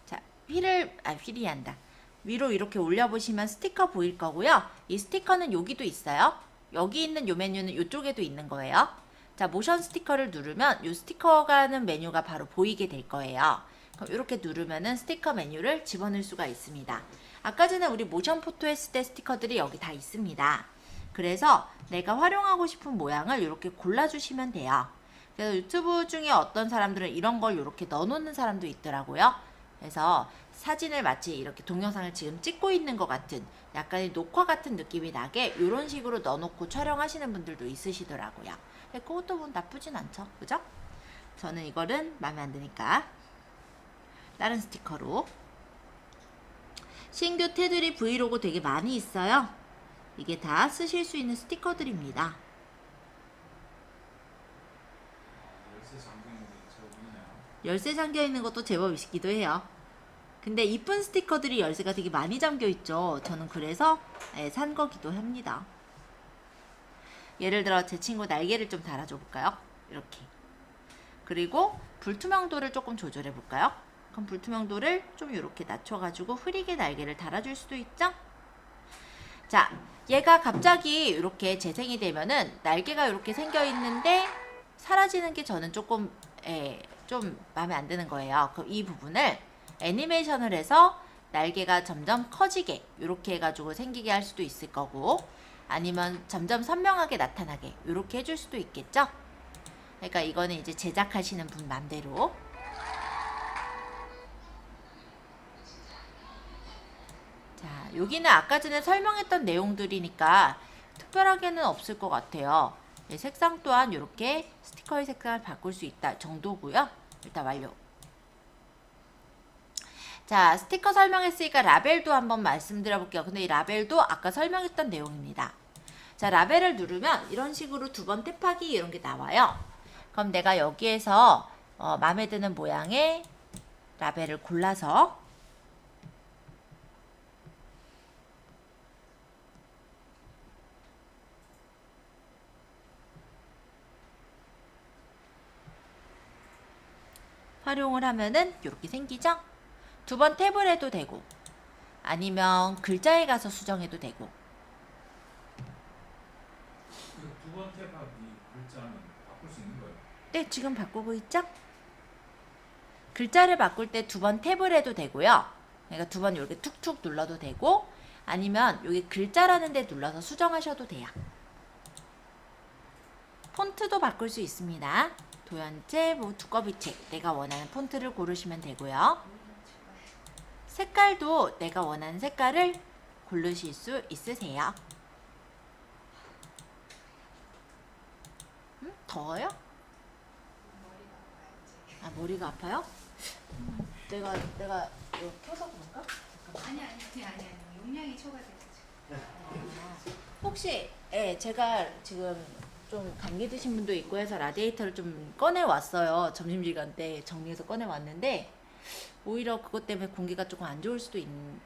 [SPEAKER 1] 자, 휠이 한다. 위로 이렇게 올려보시면 스티커 보일 거고요. 이 스티커는 여기도 있어요. 여기 있는 요 메뉴는 이쪽에도 있는 거예요. 자, 모션 스티커를 누르면 이 스티커가 하는 메뉴가 바로 보이게 될 거예요. 그럼 이렇게 누르면은 스티커 메뉴를 집어넣을 수가 있습니다. 아까 전에 우리 모션 포토 했을 때 스티커들이 여기 다 있습니다. 그래서 내가 활용하고 싶은 모양을 이렇게 골라주시면 돼요. 그래서 유튜브 중에 어떤 사람들은 이런 걸 이렇게 넣어놓는 사람도 있더라고요. 그래서 사진을 마치 이렇게 동영상을 지금 찍고 있는 것 같은 약간의 녹화 같은 느낌이 나게 이런 식으로 넣어놓고 촬영하시는 분들도 있으시더라고요. 근데 그것도 뭐 나쁘진 않죠. 그죠? 저는 이거는 마음에 안 드니까 다른 스티커로. 신규 테두리 브이로그 되게 많이 있어요. 이게 다 쓰실 수 있는 스티커들입니다.
[SPEAKER 6] 열쇠 잠기는 게 제법 있네요.
[SPEAKER 1] 열쇠 잠겨 있는 것도 제법 있기도 해요. 근데 이쁜 스티커들이 열쇠가 되게 많이 잠겨 있죠. 저는 그래서 산 거기도 합니다. 예를 들어 제 친구 날개를 좀 달아줘 볼까요? 이렇게. 그리고 불투명도를 조금 조절해 볼까요? 그럼 불투명도를 좀 이렇게 낮춰가지고 흐리게 날개를 달아줄 수도 있죠? 자, 얘가 갑자기 이렇게 재생이 되면은 날개가 이렇게 생겨 있는데 사라지는 게 저는 조금 좀 마음에 안 드는 거예요. 그럼 이 부분을 애니메이션을 해서 날개가 점점 커지게 이렇게 해가지고 생기게 할 수도 있을 거고, 아니면 점점 선명하게 나타나게 이렇게 해줄 수도 있겠죠? 그러니까 이거는 이제 제작하시는 분 맘대로. 자, 여기는 아까 전에 설명했던 내용들이니까 특별하게는 없을 것 같아요. 색상 또한 이렇게 스티커의 색상을 바꿀 수 있다 정도고요. 일단 완료. 자, 스티커 설명했으니까 라벨도 한번 말씀드려 볼게요. 근데 이 라벨도 아까 설명했던 내용입니다. 자, 라벨을 누르면 이런 식으로 두 번 탭하기 이런 게 나와요. 그럼 내가 여기에서 마음에 드는 모양의 라벨을 골라서 활용을 하면은 이렇게 생기죠? 두 번 탭을 해도 되고, 아니면 글자에 가서 수정해도 되고.
[SPEAKER 6] 두 번 탭하기 글자는 바꿀 수 있는 거예요?
[SPEAKER 1] 네, 지금 바꾸고 있죠? 글자를 바꿀 때 두 번 탭을 해도 되고요. 그러니까 두 번 이렇게 툭툭 눌러도 되고, 아니면 여기 글자라는 데 눌러서 수정하셔도 돼요. 폰트도 바꿀 수 있습니다. 도연체, 뭐 두꺼비책, 내가 원하는 폰트를 고르시면 되고요. 색깔도 내가 원하는 색깔을 고르실 수 있으세요. 더워요? 아, 머리가 아파요? 내가 이거 켜서 그런가?
[SPEAKER 5] 아니 용량이 초과돼가지고.
[SPEAKER 1] 혹시 제가 지금 좀 감기 드신 분도 있고 해서 라디에이터를 좀 꺼내 왔어요. 점심시간 때 정리해서 꺼내 왔는데 오히려 그것 때문에 공기가 조금 안 좋을 수도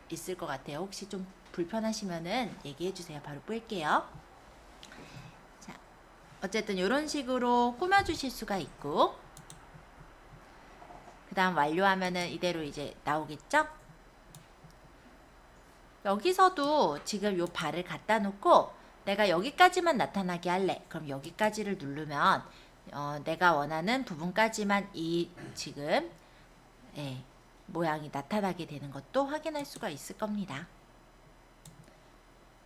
[SPEAKER 1] 있을 것 같아요. 혹시 좀 불편하시면은 얘기해 주세요. 바로 뺄게요. 자, 어쨌든 이런 식으로 꾸며 주실 수가 있고, 그 다음 완료하면은 이대로 이제 나오겠죠? 여기서도 지금 요 발을 갖다 놓고 내가 여기까지만 나타나게 할래. 그럼 여기까지를 누르면 내가 원하는 부분까지만 이 지금 모양이 나타나게 되는 것도 확인할 수가 있을 겁니다.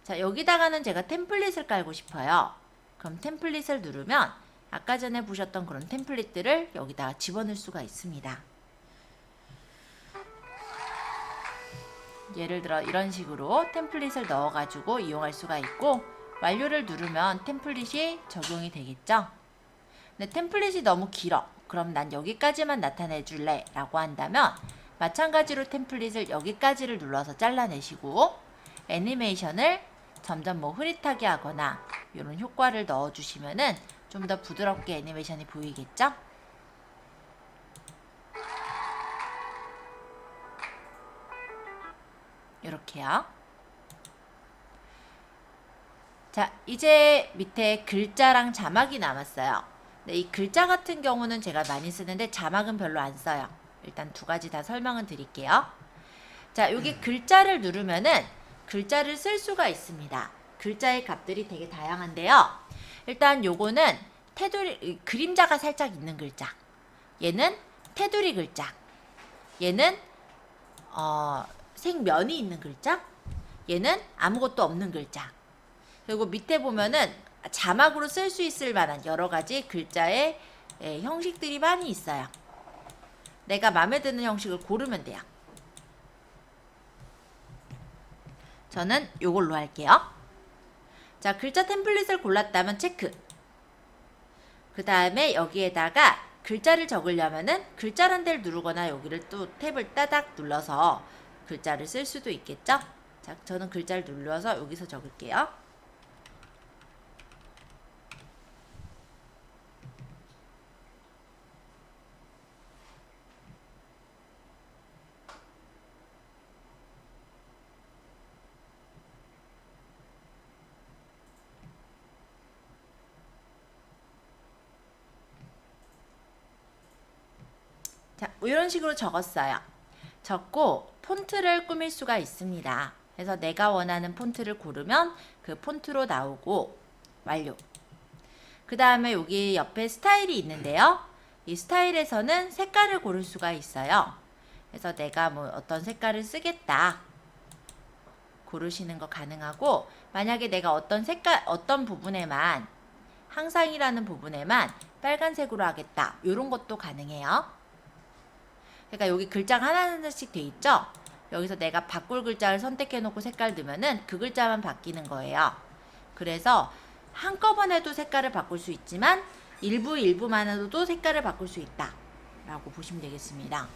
[SPEAKER 1] 자, 여기다가는 제가 템플릿을 깔고 싶어요. 그럼 템플릿을 누르면 아까 전에 보셨던 그런 템플릿들을 여기다가 집어넣을 수가 있습니다. 예를 들어 이런 식으로 템플릿을 넣어가지고 이용할 수가 있고, 완료를 누르면 템플릿이 적용이 되겠죠. 근데 템플릿이 너무 길어. 그럼 난 여기까지만 나타내 줄래 라고 한다면 마찬가지로 템플릿을 여기까지를 눌러서 잘라내시고, 애니메이션을 점점 흐릿하게 하거나 이런 효과를 넣어주시면은 좀 더 부드럽게 애니메이션이 보이겠죠? 이렇게요. 자, 이제 밑에 글자랑 자막이 남았어요. 근데 이 글자 같은 경우는 제가 많이 쓰는데 자막은 별로 안 써요. 일단 두 가지 다 설명은 드릴게요. 자, 여기 글자를 누르면은 글자를 쓸 수가 있습니다. 글자의 값들이 되게 다양한데요. 일단 요거는 테두리, 그림자가 살짝 있는 글자. 얘는 테두리 글자. 얘는 생면이 있는 글자. 얘는 아무것도 없는 글자. 그리고 밑에 보면은 자막으로 쓸 수 있을 만한 여러 가지 글자의 형식들이 많이 있어요. 내가 마음에 드는 형식을 고르면 돼요. 저는 요걸로 할게요. 자, 글자 템플릿을 골랐다면 체크. 그 다음에 여기에다가 글자를 적으려면은 글자란 데를 누르거나 여기를 또 탭을 따닥 눌러서 글자를 쓸 수도 있겠죠? 자, 저는 글자를 눌러서 여기서 적을게요. 자, 이런 식으로 적었어요. 적고 폰트를 꾸밀 수가 있습니다. 그래서 내가 원하는 폰트를 고르면 그 폰트로 나오고 완료. 그 다음에 여기 옆에 스타일이 있는데요. 이 스타일에서는 색깔을 고를 수가 있어요. 그래서 내가 뭐 어떤 색깔을 쓰겠다 고르시는 거 가능하고, 만약에 내가 어떤 색깔, 어떤 부분에만, 항상이라는 부분에만 빨간색으로 하겠다, 이런 것도 가능해요. 그러니까 여기 글자가 하나하나씩 돼 있죠? 여기서 내가 바꿀 글자를 선택해 놓고 색깔 넣으면은 그 글자만 바뀌는 거예요. 그래서 한꺼번에도 색깔을 바꿀 수 있지만 일부만으로도 색깔을 바꿀 수 있다 라고 보시면 되겠습니다.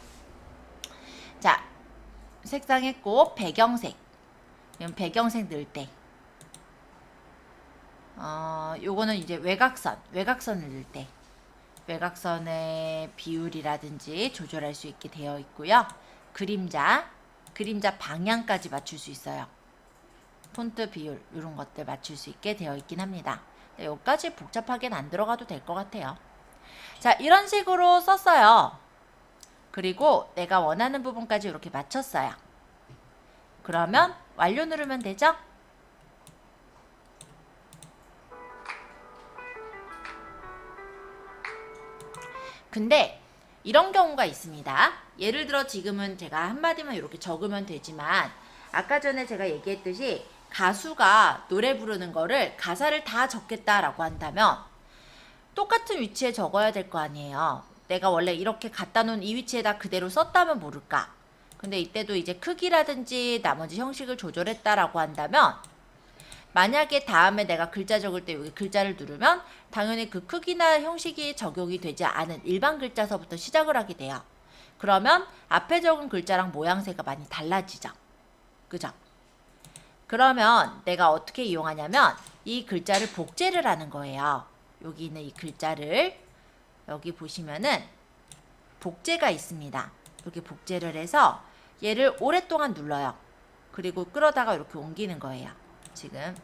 [SPEAKER 1] 자, 색상했고 배경색. 이건 배경색 넣을 때 요거는 이제 외곽선을 넣을 때 외곽선의 비율이라든지 조절할 수 있게 되어 있고요. 그림자 방향까지 맞출 수 있어요. 폰트 비율 이런 것들 맞출 수 있게 되어 있긴 합니다. 여기까지 복잡하게는 안 들어가도 될 것 같아요. 자, 이런 식으로 썼어요. 그리고 내가 원하는 부분까지 이렇게 맞췄어요. 그러면 완료 누르면 되죠? 근데 이런 경우가 있습니다. 예를 들어 지금은 제가 한마디만 이렇게 적으면 되지만, 아까 전에 제가 얘기했듯이 가수가 노래 부르는 거를 가사를 다 적겠다라고 한다면 똑같은 위치에 적어야 될 거 아니에요. 내가 원래 이렇게 갖다 놓은 이 위치에다 그대로 썼다면 모를까. 근데 이때도 이제 크기라든지 나머지 형식을 조절했다라고 한다면, 만약에 다음에 내가 글자 적을 때 여기 글자를 누르면 당연히 그 크기나 형식이 적용이 되지 않은 일반 글자서부터 시작을 하게 돼요. 그러면 앞에 적은 글자랑 모양새가 많이 달라지죠. 그죠? 그러면 내가 어떻게 이용하냐면 이 글자를 복제를 하는 거예요. 여기 있는 이 글자를 여기 보시면은 복제가 있습니다. 이렇게 복제를 해서 얘를 오랫동안 눌러요. 그리고 끌어다가 이렇게 옮기는 거예요. 지금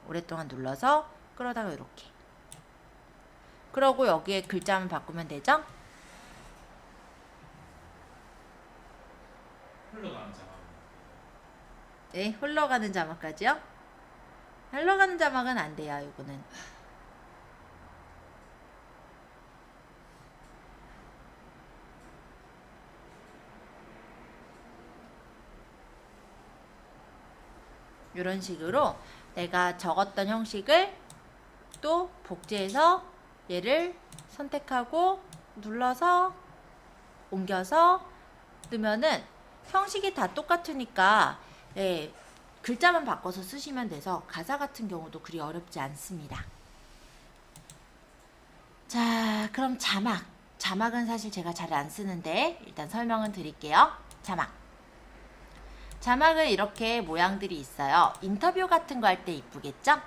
[SPEAKER 1] 오랫동안 눌러서 끌어다가 이렇게. 그러고 여기에 글자만 바꾸면 되죠?
[SPEAKER 6] 흘러가는 자막.
[SPEAKER 1] 네, 흘러가는 자막까지요. 흘러가는 자막은 안 돼요, 이거는. 이런 식으로 내가 적었던 형식을 또 복제해서 얘를 선택하고 눌러서 옮겨서 넣으면은 형식이 다 똑같으니까 예, 글자만 바꿔서 쓰시면 돼서 가사 같은 경우도 그리 어렵지 않습니다. 자, 그럼 자막. 자막은 사실 제가 잘 안 쓰는데 일단 설명은 드릴게요. 자막. 자막은 이렇게 모양들이 있어요. 인터뷰 같은 거 할 때 이쁘겠죠?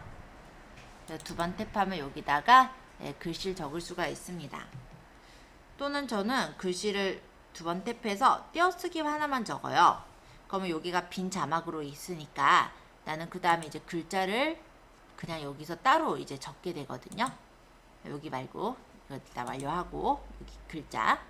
[SPEAKER 1] 두 번 탭하면 여기다가 글씨를 적을 수가 있습니다. 또는 저는 글씨를 두 번 탭해서 띄어쓰기 하나만 적어요. 그러면 여기가 빈 자막으로 있으니까 나는 그 다음에 이제 글자를 그냥 여기서 따로 이제 적게 되거든요. 여기 말고 이거 일단 완료하고 여기 글자.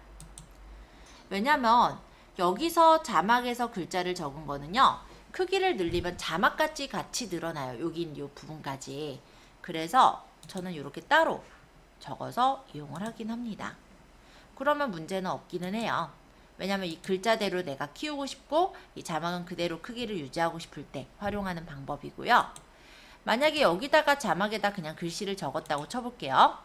[SPEAKER 1] 왜냐면 여기서 자막에서 글자를 적은 거는요, 크기를 늘리면 자막같이 같이 늘어나요. 여기 이 부분까지. 그래서 저는 이렇게 따로 적어서 이용을 하긴 합니다. 그러면 문제는 없기는 해요. 왜냐면 이 글자대로 내가 키우고 싶고 이 자막은 그대로 크기를 유지하고 싶을 때 활용하는 방법이고요. 만약에 여기다가 자막에다 그냥 글씨를 적었다고 쳐볼게요.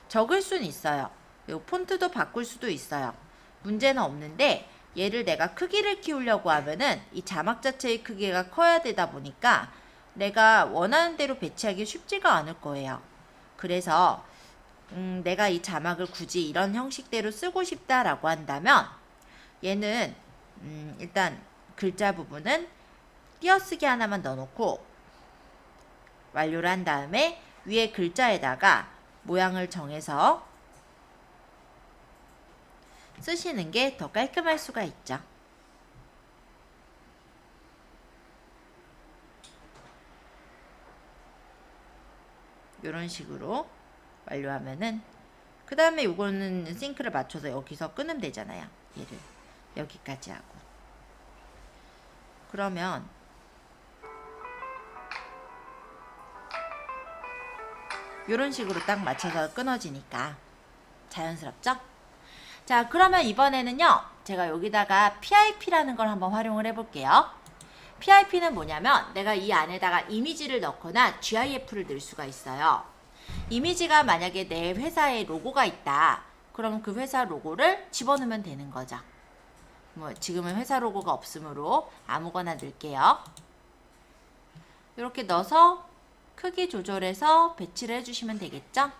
[SPEAKER 1] 적을 수는 있어요. 이 폰트도 바꿀 수도 있어요. 문제는 없는데 얘를 내가 크기를 키우려고 하면은 이 자막 자체의 크기가 커야 되다 보니까 내가 원하는 대로 배치하기 쉽지가 않을 거예요. 그래서 내가 이 자막을 굳이 이런 형식대로 쓰고 싶다라고 한다면 얘는 일단 글자 부분은 띄어쓰기 하나만 넣어놓고 완료를 한 다음에 위에 글자에다가 모양을 정해서 쓰시는 게 더 깔끔할 수가 있죠. 이런 식으로 완료하면은 그 다음에 요거는 싱크를 맞춰서 여기서 끊으면 되잖아요. 얘를 여기까지 하고 그러면 이런 식으로 딱 맞춰서 끊어지니까 자연스럽죠? 자, 그러면 이번에는요, 제가 여기다가 PIP라는 걸 한번 활용을 해볼게요. PIP는 뭐냐면 내가 이 안에다가 이미지를 넣거나 GIF를 넣을 수가 있어요. 이미지가 만약에 내 회사에 로고가 있다. 그럼 그 회사 로고를 집어넣으면 되는 거죠. 뭐 지금은 회사 로고가 없으므로 아무거나 넣을게요. 이렇게 넣어서 크기 조절해서 배치를 해주시면 되겠죠?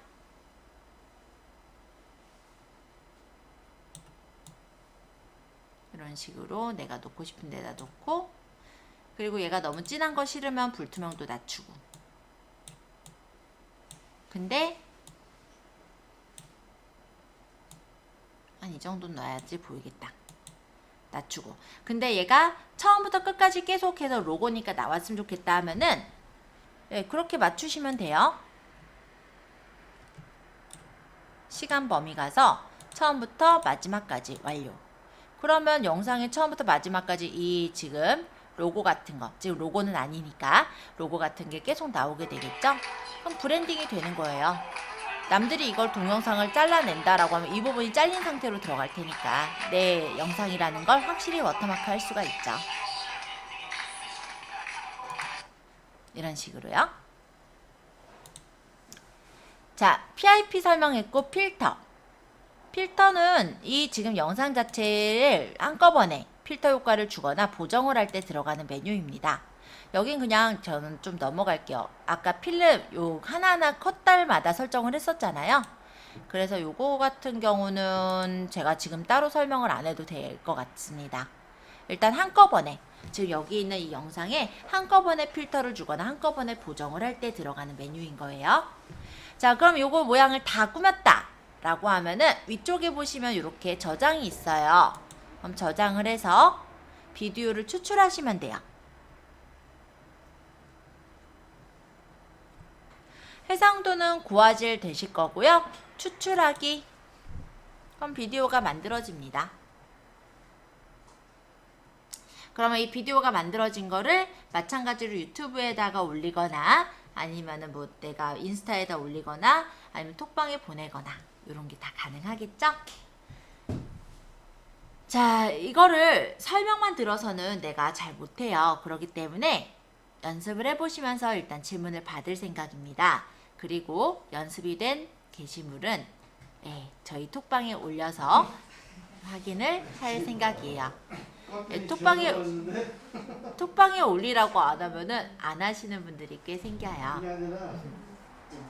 [SPEAKER 1] 이런 식으로 내가 놓고 싶은 데다 놓고, 그리고 얘가 너무 진한 거 싫으면 불투명도 낮추고. 근데 한 이 정도 넣어야지 보이겠다. 낮추고. 근데 얘가 처음부터 끝까지 계속해서 로고니까 나왔으면 좋겠다 하면은 네, 그렇게 맞추시면 돼요. 시간 범위 가서 처음부터 마지막까지 완료. 그러면 영상의 처음부터 마지막까지 이 지금 로고 같은 거, 지금 로고는 아니니까 로고 같은 게 계속 나오게 되겠죠? 그럼 브랜딩이 되는 거예요. 남들이 이걸 동영상을 잘라낸다라고 하면 이 부분이 잘린 상태로 들어갈 테니까 내 영상이라는 걸 확실히 워터마크 할 수가 있죠. 이런 식으로요. 자, PIP 설명했고 필터. 필터는 이 지금 영상 자체를 한꺼번에 필터 효과를 주거나 보정을 할 때 들어가는 메뉴입니다. 여긴 그냥 저는 좀 넘어갈게요. 아까 필름 요 하나하나 컷달마다 설정을 했었잖아요. 그래서 요거 같은 경우는 제가 지금 따로 설명을 안 해도 될 것 같습니다. 일단 한꺼번에 지금 여기 있는 이 영상에 한꺼번에 필터를 주거나 한꺼번에 보정을 할 때 들어가는 메뉴인 거예요. 자, 그럼 요거 모양을 다 꾸몄다 라고 하면은 위쪽에 보시면 이렇게 저장이 있어요. 그럼 저장을 해서 비디오를 추출하시면 돼요. 해상도는 고화질 되실 거고요. 추출하기. 그럼 비디오가 만들어집니다. 그러면 이 비디오가 만들어진 거를 마찬가지로 유튜브에다가 올리거나 아니면은 뭐 내가 인스타에다 올리거나 아니면 톡방에 보내거나 이런 게 다 가능하겠죠? 자, 이거를 설명만 들어서는 내가 잘 못해요. 그렇기 때문에 연습을 해보시면서 일단 질문을 받을 생각입니다. 그리고 연습이 된 게시물은 저희 톡방에 올려서 확인을 할 생각이에요. 톡방에 올리라고 안 하면은 안 하시는 분들이 꽤 생겨요.
[SPEAKER 4] 그게 아니라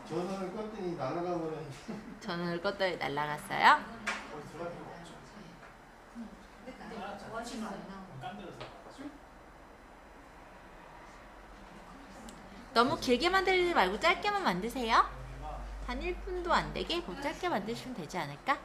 [SPEAKER 4] 전화를 껐더니 날아가 버렸는데.
[SPEAKER 1] 전원을 껐더니 날라갔어요. 너무 길게 만들지 말고 짧게만 만드세요. 한 1분도 안 되게 짧게 만드시면 되지 않을까?